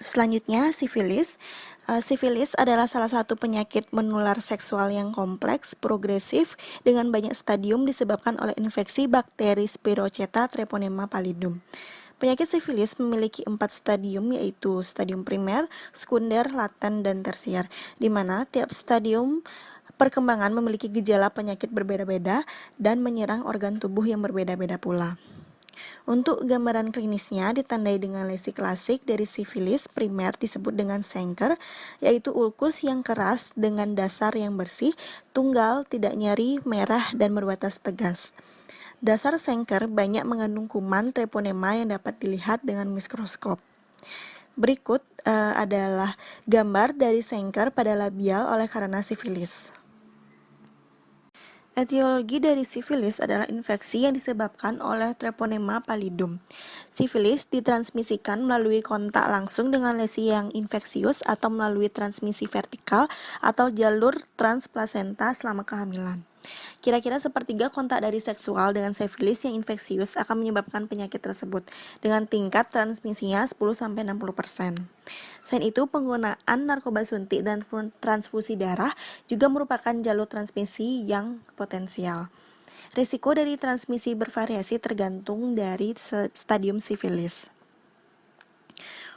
Selanjutnya, sifilis. Sifilis adalah salah satu penyakit menular seksual yang kompleks, progresif, dengan banyak stadium disebabkan oleh infeksi bakteri Spirocheta treponema pallidum. Penyakit sifilis memiliki 4 stadium, yaitu stadium primer, sekunder, laten, dan tersier, di mana tiap stadium perkembangan memiliki gejala penyakit berbeda-beda dan menyerang organ tubuh yang berbeda-beda pula. Untuk gambaran klinisnya ditandai dengan lesi klasik dari sifilis primer disebut dengan sengker, yaitu ulkus yang keras dengan dasar yang bersih, tunggal, tidak nyeri, merah, dan berbatas tegas. Dasar sengker banyak mengandung kuman treponema yang dapat dilihat dengan mikroskop. Berikut adalah gambar dari sengker pada labial oleh karena sifilis. Etiologi dari sifilis adalah infeksi yang disebabkan oleh treponema pallidum. Sifilis ditransmisikan melalui kontak langsung dengan lesi yang infeksius atau melalui transmisi vertikal atau jalur transplasenta selama kehamilan. Kira-kira sepertiga kontak dari seksual dengan sifilis yang infeksius akan menyebabkan penyakit tersebut, dengan tingkat transmisinya 10-60%. Selain itu, penggunaan narkoba suntik dan transfusi darah juga merupakan jalur transmisi yang potensial. Risiko dari transmisi bervariasi tergantung dari stadium sifilis.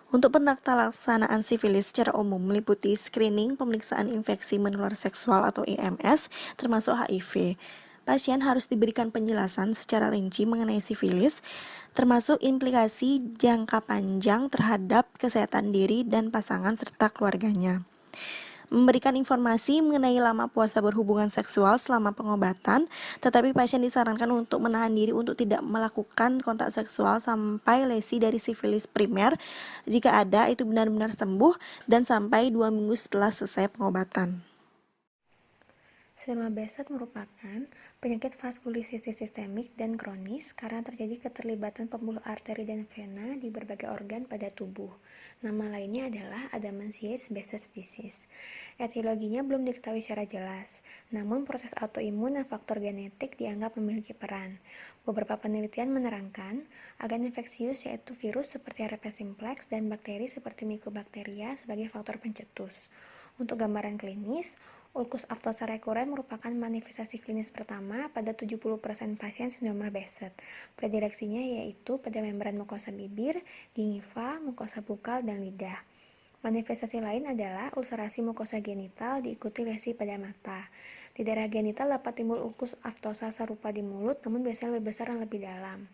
Untuk pelaksanaan sifilis secara umum meliputi screening, pemeriksaan infeksi menular seksual atau IMS, termasuk HIV. Pasien harus diberikan penjelasan secara rinci mengenai sifilis, termasuk implikasi jangka panjang terhadap kesehatan diri dan pasangan serta keluarganya. Memberikan informasi mengenai lama puasa berhubungan seksual selama pengobatan, tetapi pasien disarankan untuk menahan diri untuk tidak melakukan kontak seksual sampai lesi dari sifilis primer, jika ada itu benar-benar sembuh, dan sampai 2 minggu setelah selesai pengobatan. Sindrom Behcet merupakan penyakit vaskulitisis sistemik dan kronis karena terjadi keterlibatan pembuluh arteri dan vena di berbagai organ pada tubuh. Nama lainnya adalah Adamant-Behcet disease. Etiologinya belum diketahui secara jelas, namun proses autoimun dan faktor genetik dianggap memiliki peran. Beberapa penelitian menerangkan agen infeksius yaitu virus seperti herpes simplex dan bakteri seperti mycobacteria sebagai faktor pencetus. Untuk gambaran klinis, ulkus aftosa rekuren merupakan manifestasi klinis pertama pada 70% pasien sindrom Behcet. Predileksinya yaitu pada membran mukosa bibir, gingiva, mukosa bukal, dan lidah. Manifestasi lain adalah ulcerasi mukosa genital diikuti lesi pada mata. Di daerah genital dapat timbul ulkus aftosa serupa di mulut, namun biasanya lebih besar dan lebih dalam.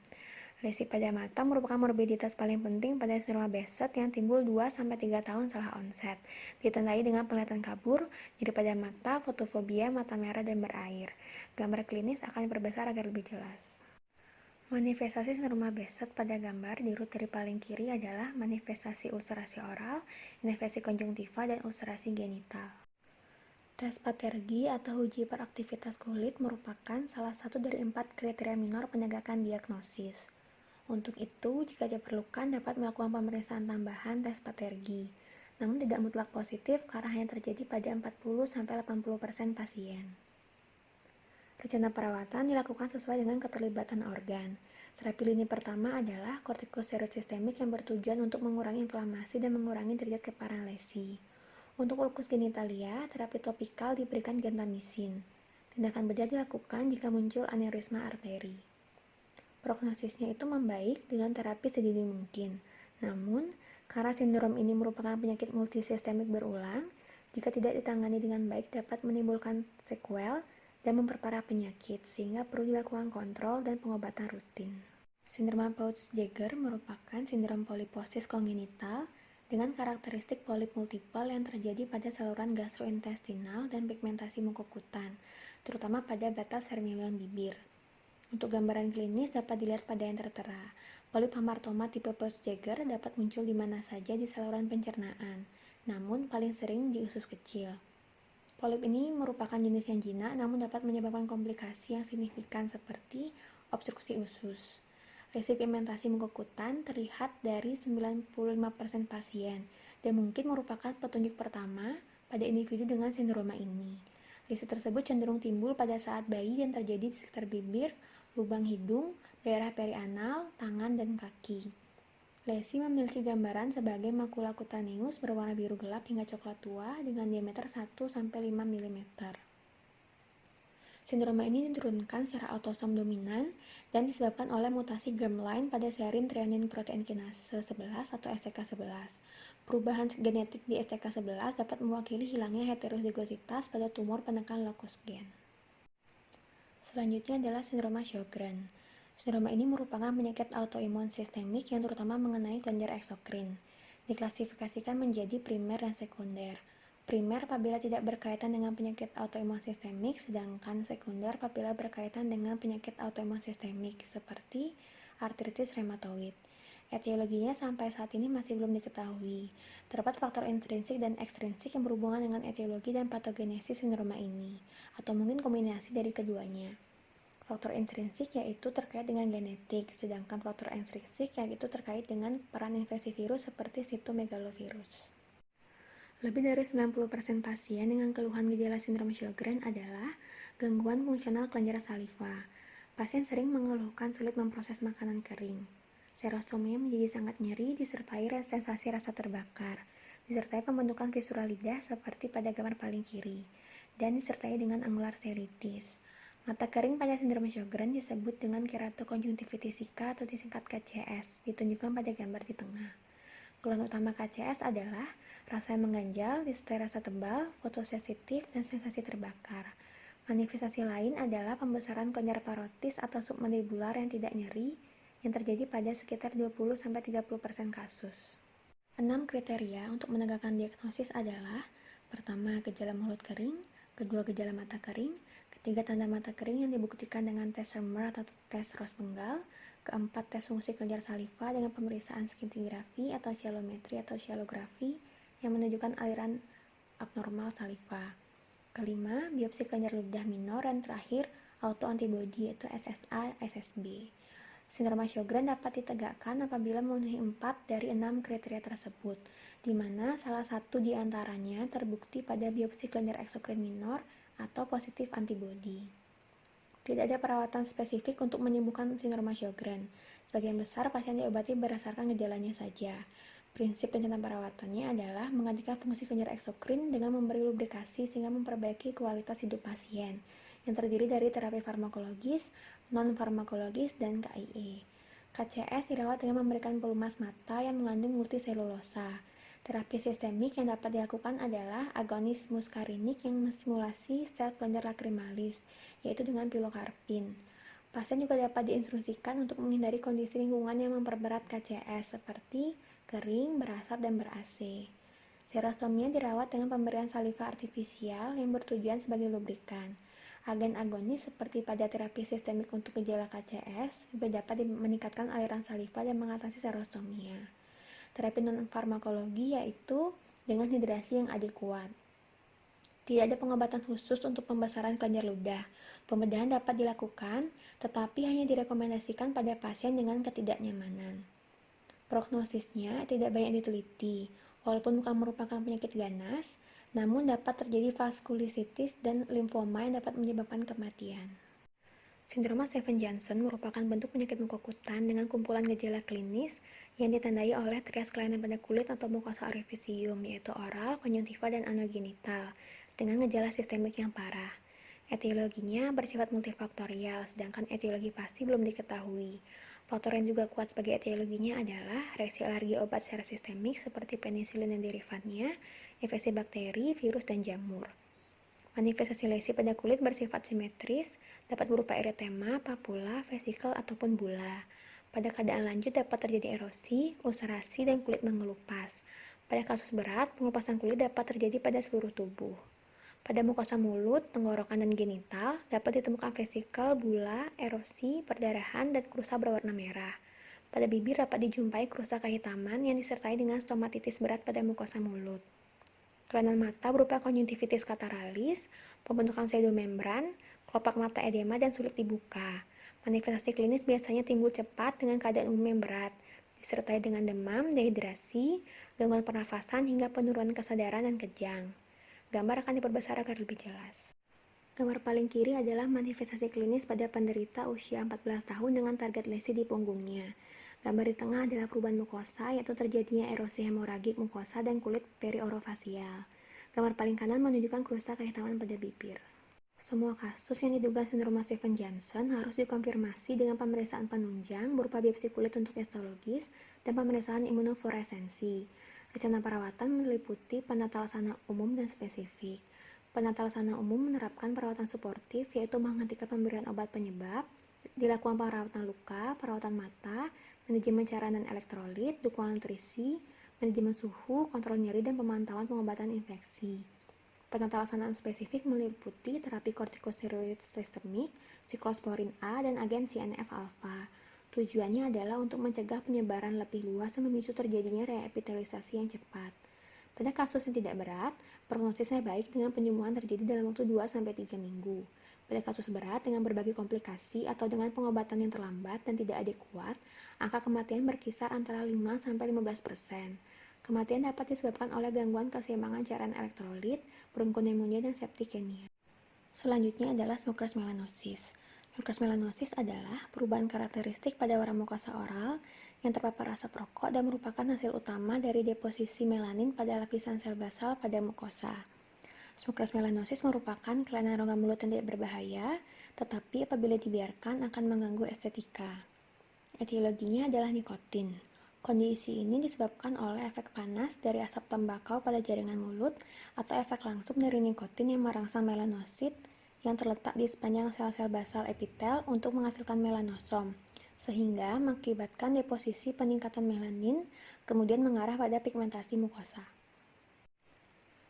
Lesi pada mata merupakan morbiditas paling penting pada sindrom Behcet yang timbul 2-3 tahun setelah onset. Ditandai dengan penglihatan kabur, nyeri pada mata, fotofobia, mata merah, dan berair. Gambar klinis akan diperbesar agar lebih jelas. Manifestasi sindrom Behcet pada gambar di root dari paling kiri adalah manifestasi ulcerasi oral, infeksi konjungtiva, dan ulcerasi genital. Tes patergi atau uji hiperaktivitas kulit merupakan salah satu dari 4 kriteria minor penegakan diagnosis. Untuk itu, jika diperlukan dapat melakukan pemeriksaan tambahan tes patergi, namun tidak mutlak positif karena hanya terjadi pada 40-80% pasien. Rencana perawatan dilakukan sesuai dengan keterlibatan organ. Terapi lini pertama adalah kortikosteroid sistemik yang bertujuan untuk mengurangi inflamasi dan mengurangi derajat keparahan lesi. Untuk ulkus genitalia, terapi topikal diberikan gentamicin. Tindakan bedah dilakukan jika muncul aneurisma arteri. Prognosisnya itu membaik dengan terapi sedini mungkin. Namun, karena sindrom ini merupakan penyakit multisistemik berulang, jika tidak ditangani dengan baik dapat menimbulkan sekuel dan memperparah penyakit, sehingga perlu dilakukan kontrol dan pengobatan rutin. Sindrom Peutz-Jeghers merupakan sindrom poliposis kongenital dengan karakteristik polip multipel yang terjadi pada saluran gastrointestinal dan pigmentasi mukokutan, terutama pada batas vermilion bibir. Untuk gambaran klinis dapat dilihat pada yang tertera. Polip hamartoma tipe Peutz-Jeghers dapat muncul di mana saja di saluran pencernaan, namun paling sering di usus kecil. Polip ini merupakan jenis yang jinak namun dapat menyebabkan komplikasi yang signifikan seperti obstruksi usus. Lesi pigmentasi mukokutan terlihat dari 95% pasien dan mungkin merupakan petunjuk pertama pada individu dengan sindroma ini. Lesi tersebut cenderung timbul pada saat bayi dan terjadi di sekitar bibir, lubang hidung, daerah perianal, tangan, dan kaki. Lesi memiliki gambaran sebagai makula kutaneus berwarna biru gelap hingga coklat tua dengan diameter 1-5 mm. Sindroma ini diturunkan secara autosom dominan dan disebabkan oleh mutasi germline pada serine threonine protein kinase 11 atau STK11. Perubahan genetik di STK11 dapat mewakili hilangnya heterozigositas pada tumor penekan lokus gen. Selanjutnya adalah sindroma Sjogren. Sindroma ini merupakan penyakit autoimun sistemik yang terutama mengenai kelenjar eksokrin. Diklasifikasikan menjadi primer dan sekunder. Primer apabila tidak berkaitan dengan penyakit autoimun sistemik, sedangkan sekunder apabila berkaitan dengan penyakit autoimun sistemik seperti artritis rheumatoid. Etiologinya sampai saat ini masih belum diketahui. Terdapat faktor intrinsik dan ekstrinsik yang berhubungan dengan etiologi dan patogenesis sindroma ini, atau mungkin kombinasi dari keduanya. Faktor intrinsik yaitu terkait dengan genetik, sedangkan faktor ekstrinsik yaitu terkait dengan peran infeksi virus seperti sitomegalovirus. Lebih dari 90% pasien dengan keluhan gejala sindrom Sjogren adalah gangguan fungsional kelenjar saliva. Pasien sering mengeluhkan sulit memproses makanan kering. Serostomia menjadi sangat nyeri disertai sensasi rasa terbakar, disertai pembentukan visual lidah seperti pada gambar paling kiri, dan disertai dengan angular cheilitis. Mata kering pada sindrom Sjogren disebut dengan keratokonjungtivitis sika atau disingkat KCS, ditunjukkan pada gambar di tengah. Keluhan utama KCS adalah rasa yang mengganjal, disertai rasa tebal, fotosensitif, dan sensasi terbakar. Manifestasi lain adalah pembesaran kelenjar parotis atau submandibular yang tidak nyeri, yang terjadi pada sekitar 20-30% kasus. 6 kriteria untuk menegakkan diagnosis adalah: pertama, gejala mulut kering; kedua, gejala mata kering; ketiga, tanda mata kering yang dibuktikan dengan tes Schirmer atau tes Ross-Penggal; keempat, tes fungsi kelenjar saliva dengan pemeriksaan scintigraphy atau cyelometri atau cyelografi yang menunjukkan aliran abnormal saliva; kelima, biopsi kelenjar ludah minor; dan terakhir, autoantibody yaitu SSA/SSB. Sindroma Sjogren dapat ditegakkan apabila memenuhi 4 dari 6 kriteria tersebut, di mana salah satu di antaranya terbukti pada biopsi kelenjar eksokrin minor atau positif antibodi. Tidak ada perawatan spesifik untuk menyembuhkan sindroma Sjogren. Sebagian besar pasien diobati berdasarkan gejalanya saja. Prinsip rencana perawatannya adalah menggantikan fungsi kelenjar eksokrin dengan memberi lubrikasi sehingga memperbaiki kualitas hidup pasien, yang terdiri dari terapi farmakologis, non-farmakologis, dan KIE. KCS dirawat dengan memberikan pelumas mata yang mengandung multiselulosa. Terapi sistemik yang dapat dilakukan adalah agonis muskarinik yang mensimulasi sel kelenjar lacrimalis, yaitu dengan pilokarpin. Pasien juga dapat diinstruksikan untuk menghindari kondisi lingkungan yang memperberat KCS seperti kering, berasap, dan ber-AC. Serostomia dirawat dengan pemberian saliva artifisial yang bertujuan sebagai lubrikan. Agen agonis seperti pada terapi sistemik untuk gejala KCS juga dapat meningkatkan aliran saliva dan mengatasi serostomia. Terapi non-farmakologi yaitu dengan hidrasi yang adekuat. Tidak ada pengobatan khusus untuk pembesaran kelenjar ludah. Pembedahan dapat dilakukan, tetapi hanya direkomendasikan pada pasien dengan ketidaknyamanan. Prognosisnya tidak banyak diteliti, walaupun bukan merupakan penyakit ganas, namun dapat terjadi vaskulititis dan limfoma yang dapat menyebabkan kematian. Sindroma Stevens-Johnson merupakan bentuk penyakit mukokutan dengan kumpulan gejala klinis yang ditandai oleh trias kelainan pada kulit atau mukosa orifisium, yaitu oral, konjungtiva, dan anogenital, dengan gejala sistemik yang parah. Etiologinya bersifat multifaktorial, sedangkan etiologi pasti belum diketahui. Faktor yang juga kuat sebagai etiologinya adalah reaksi alergi obat secara sistemik seperti penisilin dan derivatnya, infeksi bakteri, virus, dan jamur. Manifestasi lesi pada kulit bersifat simetris, dapat berupa eritema, papula, vesikel, ataupun bula. Pada keadaan lanjut dapat terjadi erosi, ulcerasi, dan kulit mengelupas. Pada kasus berat, pengelupasan kulit dapat terjadi pada seluruh tubuh. Pada mukosa mulut, tenggorokan, dan genital dapat ditemukan vesikel, bula, erosi, perdarahan, dan krusa berwarna merah. Pada bibir dapat dijumpai krusa kehitaman yang disertai dengan stomatitis berat pada mukosa mulut. Kelainan mata berupa konjungtivitis kataralis, pembentukan pseudomembran, kelopak mata edema, dan sulit dibuka. Manifestasi klinis biasanya timbul cepat dengan keadaan umum yang berat, disertai dengan demam, dehidrasi, gangguan pernafasan, hingga penurunan kesadaran dan kejang. Gambar akan diperbesar agar lebih jelas. Gambar paling kiri adalah manifestasi klinis pada penderita usia 14 tahun dengan target lesi di punggungnya. Gambar di tengah adalah perubahan mukosa, yaitu terjadinya erosi hemoragik mukosa dan kulit periorofasial. Gambar paling kanan menunjukkan krusta kehitaman pada bibir. Semua kasus yang diduga sindrom Stevens-Johnson harus dikonfirmasi dengan pemeriksaan penunjang berupa biopsi kulit untuk histologis dan pemeriksaan imunofluoresensi. Rencana perawatan meliputi penata laksana umum dan spesifik. Penata laksana umum menerapkan perawatan suportif, yaitu menghentikan pemberian obat penyebab, dilakukan perawatan luka, perawatan mata, manajemen cairan dan elektrolit, dukungan nutrisi, manajemen suhu, kontrol nyeri, dan pemantauan pengobatan infeksi. Penata laksanaan spesifik meliputi terapi kortikosteroid sistemik, siklosporin A, dan agen TNF-alfa. Tujuannya adalah untuk mencegah penyebaran lebih luas dan memicu terjadinya reepitelisasi yang cepat. Pada kasus yang tidak berat, prognosisnya baik dengan penyembuhan terjadi dalam waktu 2-3 minggu. Pada kasus berat dengan berbagai komplikasi atau dengan pengobatan yang terlambat dan tidak adekuat, angka kematian berkisar antara 5-15%. Kematian dapat disebabkan oleh gangguan keseimbangan cairan elektrolit, bronkonemonia, dan septikemia. Selanjutnya adalah smoker's melanosis. Smoker's melanosis adalah perubahan karakteristik pada warna mukosa oral yang terpapar asap rokok dan merupakan hasil utama dari deposisi melanin pada lapisan sel basal pada mukosa. Smoker's melanosis merupakan kelainan rongga mulut yang tidak berbahaya, tetapi apabila dibiarkan akan mengganggu estetika. Etiologinya adalah nikotin. Kondisi ini disebabkan oleh efek panas dari asap tembakau pada jaringan mulut atau efek langsung dari nikotin yang merangsang melanosit yang terletak di sepanjang sel-sel basal epitel untuk menghasilkan melanosom, sehingga mengakibatkan deposisi peningkatan melanin, kemudian mengarah pada pigmentasi mukosa.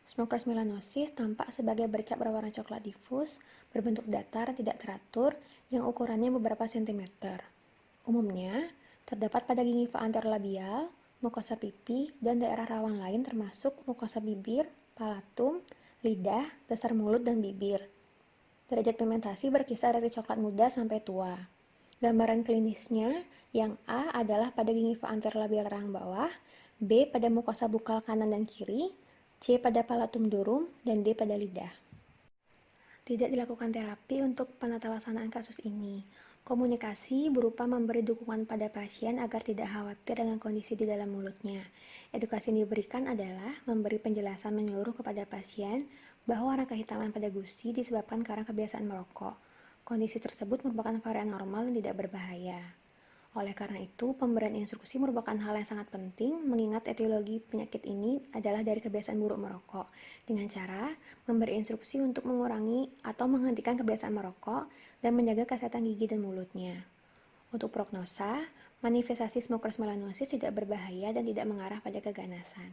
Smoker's melanosis tampak sebagai bercak berwarna coklat difus, berbentuk datar, tidak teratur, yang ukurannya beberapa sentimeter. Umumnya, terdapat pada gingiva anterolabial, mukosa pipi, dan daerah rawan lain termasuk mukosa bibir, palatum, lidah, dasar mulut, dan bibir. Derajat pigmentasi berkisar dari coklat muda sampai tua. Gambaran klinisnya, yang A adalah pada gingiva anterolabial rahang bawah, B pada mukosa bukal kanan dan kiri, C pada palatum durum, dan D pada lidah. Tidak dilakukan terapi untuk penata laksanaan kasus ini. Komunikasi berupa memberi dukungan pada pasien agar tidak khawatir dengan kondisi di dalam mulutnya. Edukasi yang diberikan adalah memberi penjelasan menyeluruh kepada pasien bahwa warna kehitaman pada gusi disebabkan karena kebiasaan merokok. Kondisi tersebut merupakan varian normal dan tidak berbahaya. Oleh karena itu, pemberian instruksi merupakan hal yang sangat penting mengingat etiologi penyakit ini adalah dari kebiasaan buruk merokok, dengan cara memberi instruksi untuk mengurangi atau menghentikan kebiasaan merokok dan menjaga kesehatan gigi dan mulutnya. Untuk prognosa, manifestasi smoker's melanosis tidak berbahaya dan tidak mengarah pada keganasan.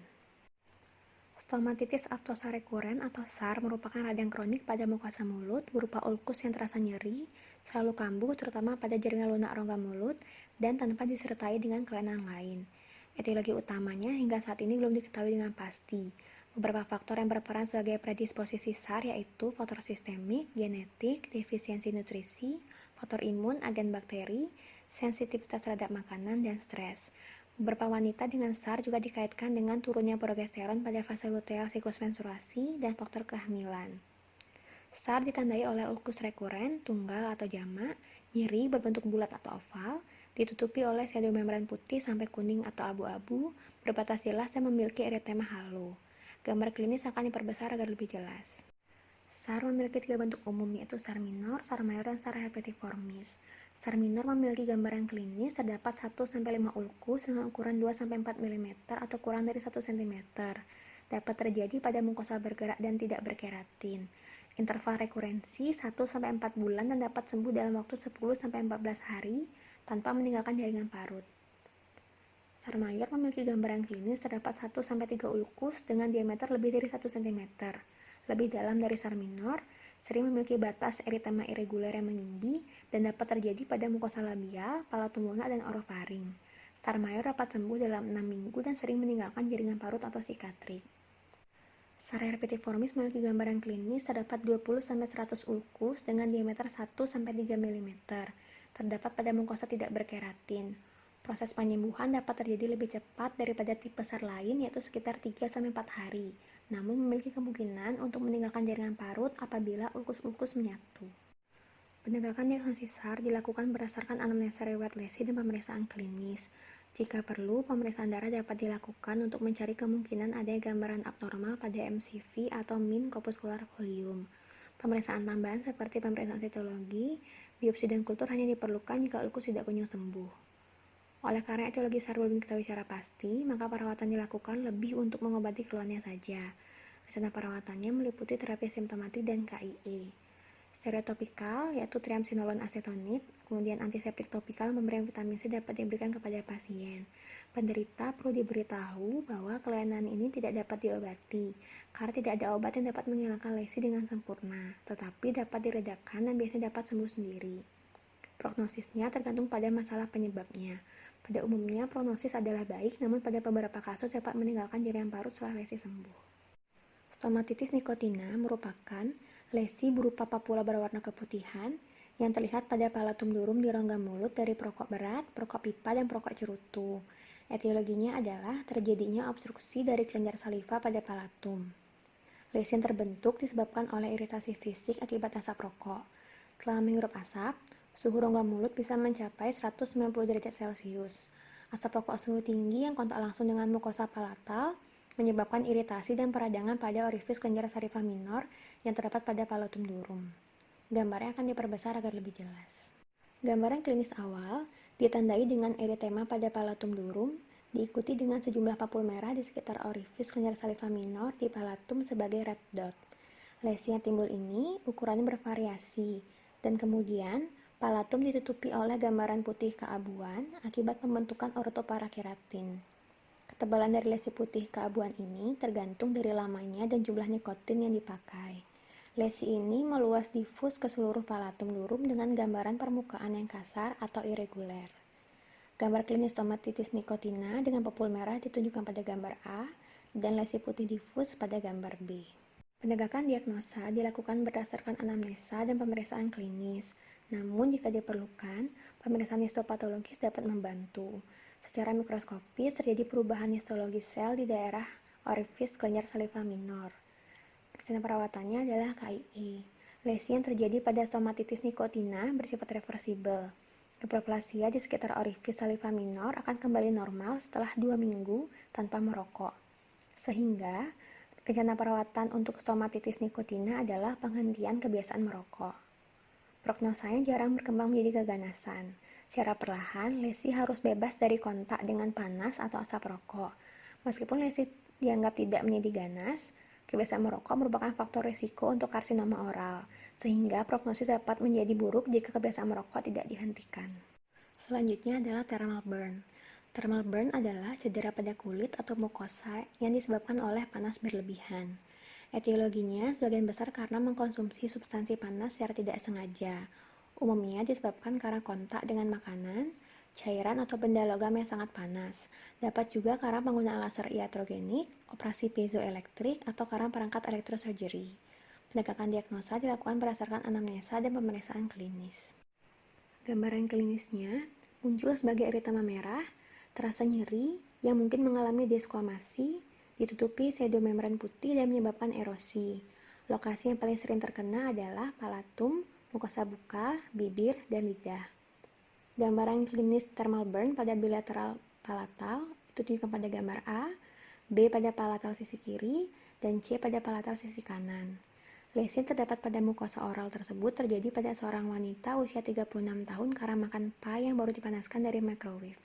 Stomatitis aftosa rekuren atau SAR merupakan radang kronik pada mukosa mulut berupa ulkus yang terasa nyeri, selalu kambuh terutama pada jaringan lunak rongga mulut, dan tanpa disertai dengan kelainan lain. Etiologi utamanya hingga saat ini belum diketahui dengan pasti. Beberapa faktor yang berperan sebagai predisposisi SAR yaitu faktor sistemik, genetik, defisiensi nutrisi, faktor imun, agen bakteri, sensitivitas terhadap makanan, dan stres. Beberapa wanita dengan SAR juga dikaitkan dengan turunnya progesteron pada fase luteal siklus menstruasi dan faktor kehamilan. SAR ditandai oleh ulkus rekuren, tunggal atau jamak, nyeri berbentuk bulat atau oval, ditutupi oleh pseudomembran putih sampai kuning atau abu-abu, berbatas jelas dan memiliki eritema halo. Gambar klinis akan diperbesar agar lebih jelas. SAR memiliki 3 bentuk umum yaitu SAR minor, SAR mayor, dan SAR herpetiformis. SAR minor memiliki gambaran klinis terdapat 1-5 ulkus dengan ukuran 2-4 mm atau kurang dari 1 cm. Dapat terjadi pada mukosa bergerak dan tidak berkeratin. Interval rekurensi 1-4 bulan dan dapat sembuh dalam waktu 10-14 hari tanpa meninggalkan jaringan parut. SAR mayor memiliki gambaran klinis terdapat 1-3 ulkus dengan diameter lebih dari 1 cm. Lebih dalam dari SAR minor, sering memiliki batas eritema irregular yang meninggi dan dapat terjadi pada mukosa labial, palatum lunak, dan orofaring. SAR mayor dapat sembuh dalam 6 minggu dan sering meninggalkan jaringan parut atau sikatrik. SAR herpetiformis memiliki gambaran klinis terdapat 20-100 ulkus dengan diameter 1-3 mm. Terdapat pada mukosa tidak berkeratin. Proses penyembuhan dapat terjadi lebih cepat daripada tipe SAR lain yaitu sekitar 3-4 hari, namun memiliki kemungkinan untuk meninggalkan jaringan parut apabila ulkus-ulkus menyatu. Penegakan diagnosis SAR dilakukan berdasarkan anamnesa riwayat lesi dan pemeriksaan klinis. Jika perlu, pemeriksaan darah dapat dilakukan untuk mencari kemungkinan adanya gambaran abnormal pada MCV atau mean corpuscular volume. Pemeriksaan tambahan seperti pemeriksaan sitologi, biopsi dan kultur hanya diperlukan jika ulkus tidak kunjung sembuh. Oleh karena etiologi SAR belum diketahui secara pasti, maka perawatan dilakukan lebih untuk mengobati keluhannya saja. Rencana perawatannya meliputi terapi simptomatik dan KIE. Stereotopikal, yaitu triamcinolone acetonide, kemudian antiseptik topikal pemberian vitamin C dapat diberikan kepada pasien. Penderita perlu diberitahu bahwa kelainan ini tidak dapat diobati, karena tidak ada obat yang dapat menghilangkan lesi dengan sempurna, tetapi dapat diredakan dan biasanya dapat sembuh sendiri. Prognosisnya tergantung pada masalah penyebabnya. Pada umumnya, prognosis adalah baik, namun pada beberapa kasus dapat meninggalkan jaringan parut setelah lesi sembuh. Stomatitis nikotina merupakan lesi berupa papula berwarna keputihan yang terlihat pada palatum durum di rongga mulut dari perokok berat, perokok pipa, dan perokok cerutu. Etiologinya adalah terjadinya obstruksi dari kelenjar saliva pada palatum. Lesi yang terbentuk disebabkan oleh iritasi fisik akibat asap rokok. Setelah menghirup asap, suhu rongga mulut bisa mencapai 190 derajat Celcius. Asap rokok suhu tinggi yang kontak langsung dengan mukosa palatal menyebabkan iritasi dan peradangan pada orifis kelenjar saliva minor yang terdapat pada palatum durum. Gambarnya akan diperbesar agar lebih jelas. Gambaran klinis awal ditandai dengan eritema pada palatum durum, diikuti dengan sejumlah papul merah di sekitar orifis kelenjar saliva minor di palatum sebagai red dot. Lesi yang timbul ini ukurannya bervariasi, dan kemudian palatum ditutupi oleh gambaran putih keabuan akibat pembentukan ortoparakeratin. Ketebalan dari lesi putih keabuan ini tergantung dari lamanya dan jumlah nikotin yang dipakai. Lesi ini meluas difus ke seluruh palatum durum dengan gambaran permukaan yang kasar atau irregular. Gambar klinis stomatitis nikotina dengan papul merah ditunjukkan pada gambar A dan lesi putih difus pada gambar B. Penegakan diagnosa dilakukan berdasarkan anamnesa dan pemeriksaan klinis. Namun jika diperlukan, pemeriksaan histopatologis dapat membantu. Secara mikroskopis terjadi perubahan histologis sel di daerah orifis kelenjar saliva minor. Rencana perawatannya adalah KIE. Lesi yang terjadi pada stomatitis nikotina bersifat reversibel. Hiperplasia di sekitar orifis saliva minor akan kembali normal setelah 2 minggu tanpa merokok. Sehingga, rencana perawatan untuk stomatitis nikotina adalah penghentian kebiasaan merokok. Prognosanya jarang berkembang menjadi keganasan. Secara perlahan, lesi harus bebas dari kontak dengan panas atau asap rokok. Meskipun lesi dianggap tidak menjadi ganas, kebiasaan merokok merupakan faktor risiko untuk karsinoma oral, sehingga prognosis dapat menjadi buruk jika kebiasaan merokok tidak dihentikan. Selanjutnya adalah thermal burn. Thermal burn adalah cedera pada kulit atau mukosa yang disebabkan oleh panas berlebihan. Etiologinya sebagian besar karena mengkonsumsi substansi panas secara tidak sengaja. Umumnya disebabkan karena kontak dengan makanan, cairan atau benda logam yang sangat panas. Dapat juga karena penggunaan laser iatrogenik, operasi piezoelektrik, atau karena perangkat elektrosurgery. Penegakan diagnosa dilakukan berdasarkan anamnesa dan pemeriksaan klinis. Gambaran klinisnya muncul sebagai eritema merah, terasa nyeri yang mungkin mengalami desquamasi, ditutupi pseudomembran putih dan menyebabkan erosi. Lokasi yang paling sering terkena adalah palatum, mukosa bukal, bibir, dan lidah. Gambaran klinis thermal burn pada bilateral palatal itu ditunjukkan pada gambar A, B pada palatal sisi kiri, dan C pada palatal sisi kanan. Lesi yang terdapat pada mukosa oral tersebut terjadi pada seorang wanita usia 36 tahun karena makan pie yang baru dipanaskan dari microwave.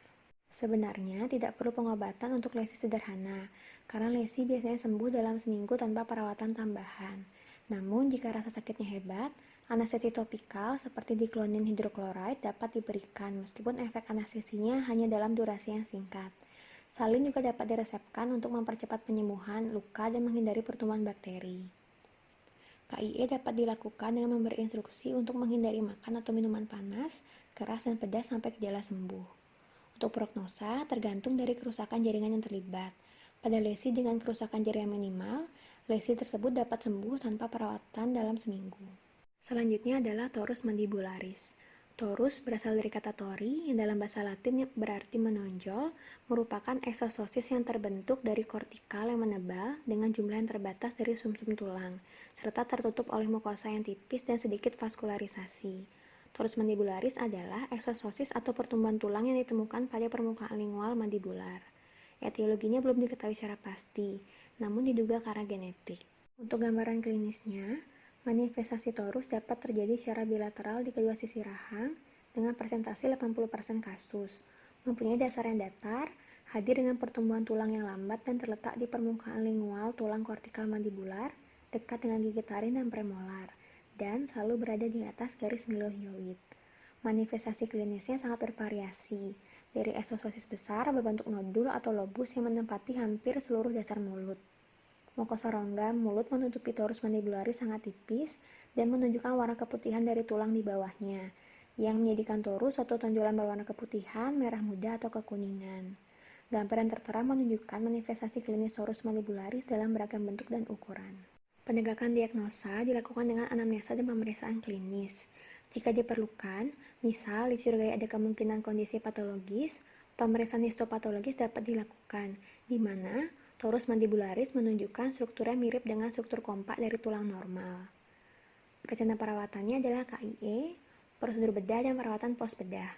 Sebenarnya tidak perlu pengobatan untuk lesi sederhana, karena lesi biasanya sembuh dalam seminggu tanpa perawatan tambahan. Namun jika rasa sakitnya hebat, anestesi topikal seperti diklonin hidroklorid dapat diberikan meskipun efek anestesinya hanya dalam durasi yang singkat. Salin juga dapat diresepkan untuk mempercepat penyembuhan luka dan menghindari pertumbuhan bakteri. KIE dapat dilakukan dengan memberi instruksi untuk menghindari makan atau minuman panas, keras, dan pedas sampai gejala sembuh. Untuk prognosa, tergantung dari kerusakan jaringan yang terlibat. Pada lesi dengan kerusakan jaringan minimal, lesi tersebut dapat sembuh tanpa perawatan dalam seminggu. Selanjutnya adalah torus mandibularis. Torus berasal dari kata tori, yang dalam bahasa Latin berarti menonjol, merupakan eksososis yang terbentuk dari kortikal yang menebal dengan jumlah yang terbatas dari sumsum tulang, serta tertutup oleh mukosa yang tipis dan sedikit vaskularisasi. Torus mandibularis adalah eksososis atau pertumbuhan tulang yang ditemukan pada permukaan lingual mandibular. Etiologinya belum diketahui secara pasti, namun diduga karena genetik. Untuk gambaran klinisnya, manifestasi torus dapat terjadi secara bilateral di kedua sisi rahang dengan presentasi 80% kasus, mempunyai dasar yang datar, hadir dengan pertumbuhan tulang yang lambat dan terletak di permukaan lingual tulang kortikal mandibular, dekat dengan gigi taring dan premolar, dan selalu berada di atas garis milohyoid. Manifestasi klinisnya sangat bervariasi, dari eksososis besar berbentuk nodul atau lobus yang menempati hampir seluruh dasar mulut. Mukosa rongga mulut menutupi torus mandibularis sangat tipis dan menunjukkan warna keputihan dari tulang di bawahnya, yang menjadikan torus suatu tonjolan berwarna keputihan, merah muda, atau kekuningan. Gambaran tertera menunjukkan manifestasi klinis torus mandibularis dalam beragam bentuk dan ukuran. Penegakan diagnosa dilakukan dengan anamnesa dan pemeriksaan klinis. Jika diperlukan, misal dicurigai ada kemungkinan kondisi patologis, pemeriksaan histopatologis dapat dilakukan, di mana torus mandibularis menunjukkan strukturnya mirip dengan struktur kompak dari tulang normal. Rencana perawatannya adalah KIE, prosedur bedah dan perawatan pos bedah.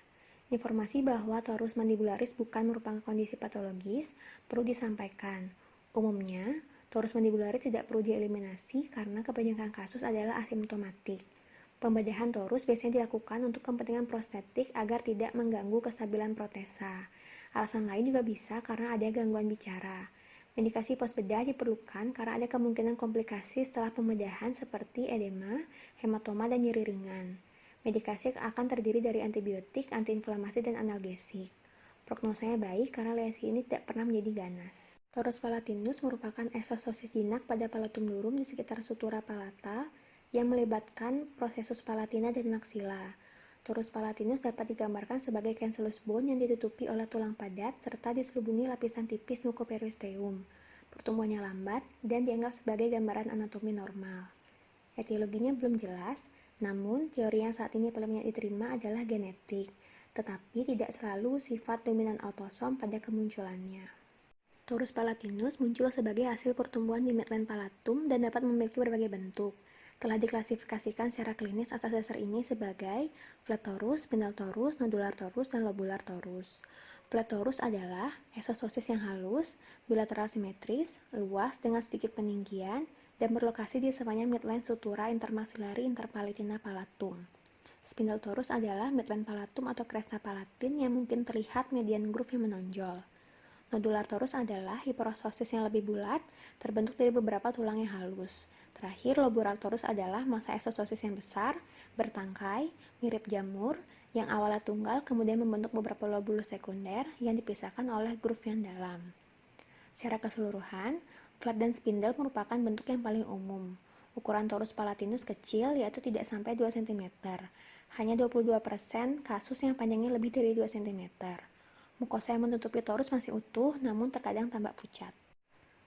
Informasi bahwa torus mandibularis bukan merupakan kondisi patologis perlu disampaikan. Umumnya, torus mandibularis tidak perlu dieliminasi karena kebanyakan kasus adalah asimptomatik. Pembedahan torus biasanya dilakukan untuk kepentingan prostetik agar tidak mengganggu kestabilan protesa. Alasan lain juga bisa karena ada gangguan bicara. Medikasi pos bedah diperlukan karena ada kemungkinan komplikasi setelah pembedahan seperti edema, hematoma, dan nyeri ringan. Medikasi akan terdiri dari antibiotik, antiinflamasi, dan analgesik. Prognosanya baik karena lesi ini tidak pernah menjadi ganas. Torus palatinus merupakan eksososis jinak pada palatum durum di sekitar sutura palatal yang melibatkan prosesus palatina dan maksila. Torus palatinus dapat digambarkan sebagai cancellous bone yang ditutupi oleh tulang padat serta diselubungi lapisan tipis mucoperisteum. Pertumbuhannya lambat dan dianggap sebagai gambaran anatomi normal. Etiologinya belum jelas, namun teori yang saat ini paling banyak diterima adalah genetik, tetapi tidak selalu sifat dominan autosom pada kemunculannya. Torus palatinus muncul sebagai hasil pertumbuhan di midline palatum dan dapat memiliki berbagai bentuk. Telah diklasifikasikan secara klinis atas dasar ini sebagai flat torus, spindle torus, nodular torus, dan lobular torus. Flat torus adalah eksososis yang halus, bilateral simetris, luas dengan sedikit peninggian, dan berlokasi di sepanjang midline sutura intermaxillary interpalatina palatum. Spindle torus adalah midline palatum atau cresta palatin yang mungkin terlihat median groove yang menonjol. Nodular torus adalah hiperostosis yang lebih bulat, terbentuk dari beberapa tulang yang halus. Terakhir, lobular torus adalah massa eksososis yang besar, bertangkai, mirip jamur, yang awalnya tunggal kemudian membentuk beberapa lobulus sekunder yang dipisahkan oleh groove yang dalam. Secara keseluruhan, flat dan spindle merupakan bentuk yang paling umum. Ukuran torus palatinus kecil, yaitu tidak sampai 2 cm. Hanya 22% kasus yang panjangnya lebih dari 2 cm. Mukosa yang menutupi torus masih utuh, namun terkadang tampak pucat.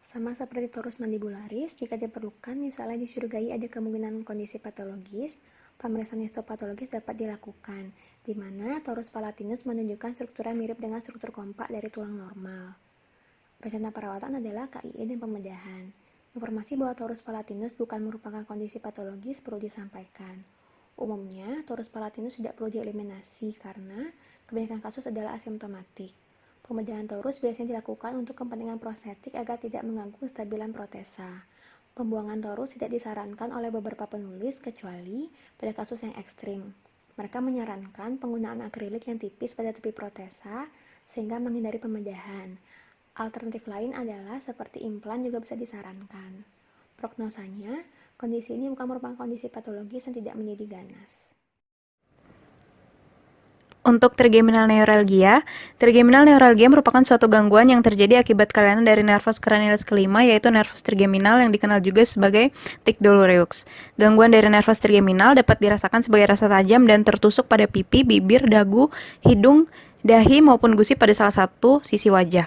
Sama seperti torus mandibularis, jika diperlukan misalnya dicurigai ada kemungkinan kondisi patologis, pemeriksaan histopatologis dapat dilakukan, di mana torus palatinus menunjukkan strukturnya mirip dengan struktur kompak dari tulang normal. Rencana perawatan adalah KIE dan pembedahan. Informasi bahwa torus palatinus bukan merupakan kondisi patologis perlu disampaikan. Umumnya, torus palatinus tidak perlu dieliminasi karena kebanyakan kasus adalah asimptomatik. Pembedahan torus biasanya dilakukan untuk kepentingan prostetik agar tidak mengganggu kestabilan protesa. Pembuangan torus tidak disarankan oleh beberapa penulis kecuali pada kasus yang ekstrim. Mereka menyarankan penggunaan akrilik yang tipis pada tepi protesa sehingga menghindari pembedahan. Alternatif lain adalah seperti implan juga bisa disarankan. Prognosanya, kondisi ini bukan merupakan kondisi patologis yang tidak menjadi ganas. Untuk trigeminal neuralgia merupakan suatu gangguan yang terjadi akibat kelainan dari nervus cranialis kelima, yaitu nervus trigeminal yang dikenal juga sebagai tic douloureux. Gangguan dari nervus trigeminal dapat dirasakan sebagai rasa tajam dan tertusuk pada pipi, bibir, dagu, hidung, dahi, maupun gusi pada salah satu sisi wajah.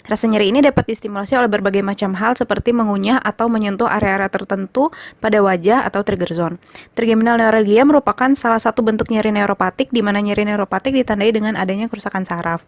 Rasa nyeri ini dapat distimulasi oleh berbagai macam hal seperti mengunyah atau menyentuh area-area tertentu pada wajah atau trigger zone. Trigeminal neuralgia merupakan salah satu bentuk nyeri neuropatik di mana nyeri neuropatik ditandai dengan adanya kerusakan saraf.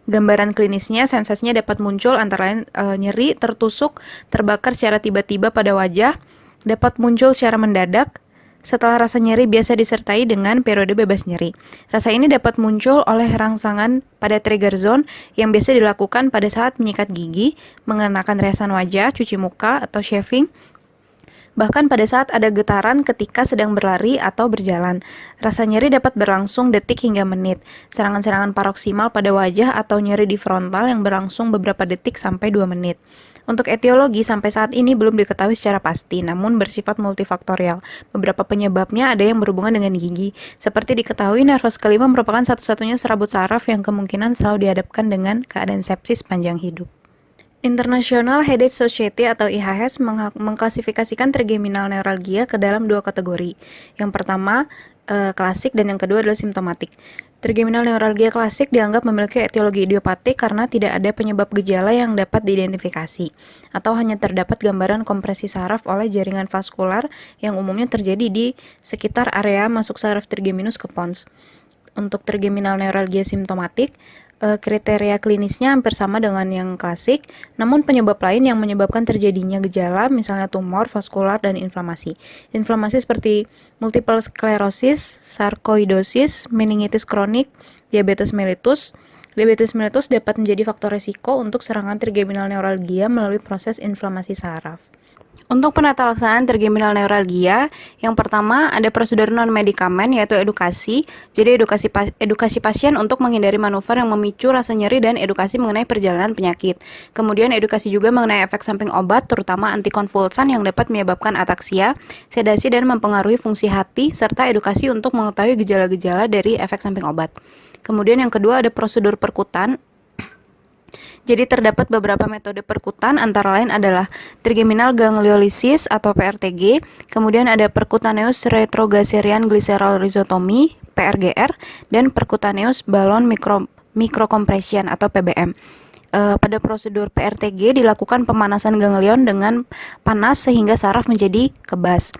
Gambaran klinisnya, sensasinya dapat muncul antara lain nyeri, tertusuk, terbakar secara tiba-tiba pada wajah, dapat muncul secara mendadak, setelah rasa nyeri biasa disertai dengan periode bebas nyeri. Rasa ini dapat muncul oleh rangsangan pada trigger zone yang biasa dilakukan pada saat menyikat gigi, mengenakan riasan wajah, cuci muka, atau shaving, bahkan pada saat ada getaran ketika sedang berlari atau berjalan. Rasa nyeri dapat berlangsung detik hingga menit. Serangan-serangan paroksimal pada wajah atau nyeri di frontal yang berlangsung beberapa detik sampai 2 menit. Untuk etiologi sampai saat ini belum diketahui secara pasti, namun bersifat multifaktorial. Beberapa penyebabnya ada yang berhubungan dengan gigi. Seperti diketahui, nervus kelima merupakan satu-satunya serabut saraf yang kemungkinan selalu dihadapkan dengan keadaan sepsis panjang hidup. International Headache Society atau IHS mengklasifikasikan trigeminal neuralgia ke dalam 2 kategori. Yang pertama, klasik, dan yang kedua adalah simptomatik. Trigeminal neuralgia klasik dianggap memiliki etiologi idiopatik karena tidak ada penyebab gejala yang dapat diidentifikasi, atau hanya terdapat gambaran kompresi saraf oleh jaringan vaskular yang umumnya terjadi di sekitar area masuk saraf trigeminus ke pons. Untuk trigeminal neuralgia simptomatik, kriteria klinisnya hampir sama dengan yang klasik, namun penyebab lain yang menyebabkan terjadinya gejala, misalnya tumor, vaskular, dan inflamasi. Inflamasi seperti multiple sclerosis, sarkoidosis, meningitis kronik, diabetes mellitus. Diabetes mellitus dapat menjadi faktor resiko untuk serangan trigeminal neuralgia melalui proses inflamasi saraf. Untuk penata laksanaan trigeminal neuralgia, yang pertama ada prosedur non-medikamen yaitu edukasi. Jadi edukasi pasien untuk menghindari manuver yang memicu rasa nyeri dan edukasi mengenai perjalanan penyakit. Kemudian edukasi juga mengenai efek samping obat, terutama antikonvulsan yang dapat menyebabkan ataksia, sedasi dan mempengaruhi fungsi hati, serta edukasi untuk mengetahui gejala-gejala dari efek samping obat. Kemudian yang kedua ada prosedur perkutan. Jadi terdapat beberapa metode perkutan, antara lain adalah trigeminal gangliolisis atau PRTG, kemudian ada percutaneous retroglycerian glycerol rhizotomy PRGR, dan percutaneous balloon microcompression atau PBM. Pada prosedur PRTG dilakukan pemanasan ganglion dengan panas sehingga saraf menjadi kebas.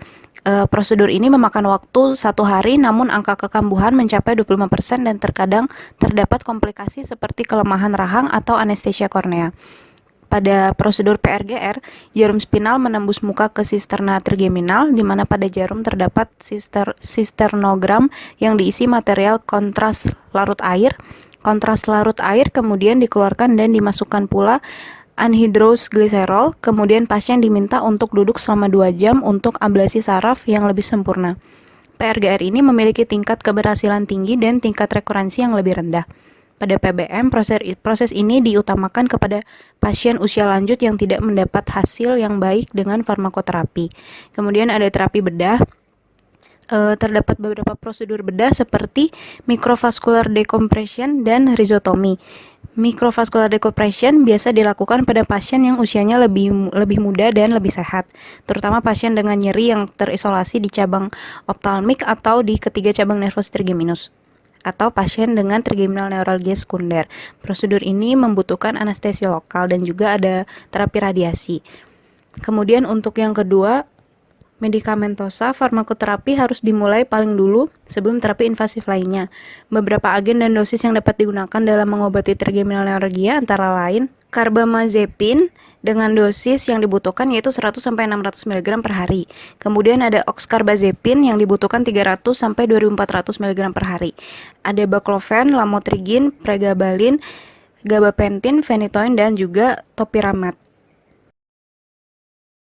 Prosedur ini memakan waktu 1 hari, namun angka kekambuhan mencapai 25% dan terkadang terdapat komplikasi seperti kelemahan rahang atau anestesia kornea. Pada prosedur PRGR, jarum spinal menembus muka ke sisterna trigeminal, di mana pada jarum terdapat sisternogram yang diisi material kontras larut air. Kontras larut air kemudian dikeluarkan dan dimasukkan pula anhydrous glycerol, kemudian pasien diminta untuk duduk selama 2 jam untuk ablasi saraf yang lebih sempurna. PRGR ini memiliki tingkat keberhasilan tinggi dan tingkat rekurensi yang lebih rendah. Pada PBM, proses ini diutamakan kepada pasien usia lanjut yang tidak mendapat hasil yang baik dengan farmakoterapi. Kemudian ada terapi bedah. Terdapat beberapa prosedur bedah seperti microvascular decompression dan rhizotomy. Microvascular decompression biasa dilakukan pada pasien yang usianya lebih muda dan lebih sehat, terutama pasien dengan nyeri yang terisolasi di cabang optalmik atau di ketiga cabang nervus trigeminus, atau pasien dengan trigeminal neuralgia sekunder. Prosedur ini membutuhkan anestesi lokal dan juga ada terapi radiasi. Kemudian untuk yang kedua, medikamentosa, farmakoterapi harus dimulai paling dulu sebelum terapi invasif lainnya. Beberapa agen dan dosis yang dapat digunakan dalam mengobati trigeminal neuralgia antara lain carbamazepine dengan dosis yang dibutuhkan yaitu 100-600 mg per hari. Kemudian ada oxcarbazepine yang dibutuhkan 300-2400 mg per hari. Ada baclofen, lamotrigine, pregabalin, gabapentin, phenytoin, dan juga topiramate.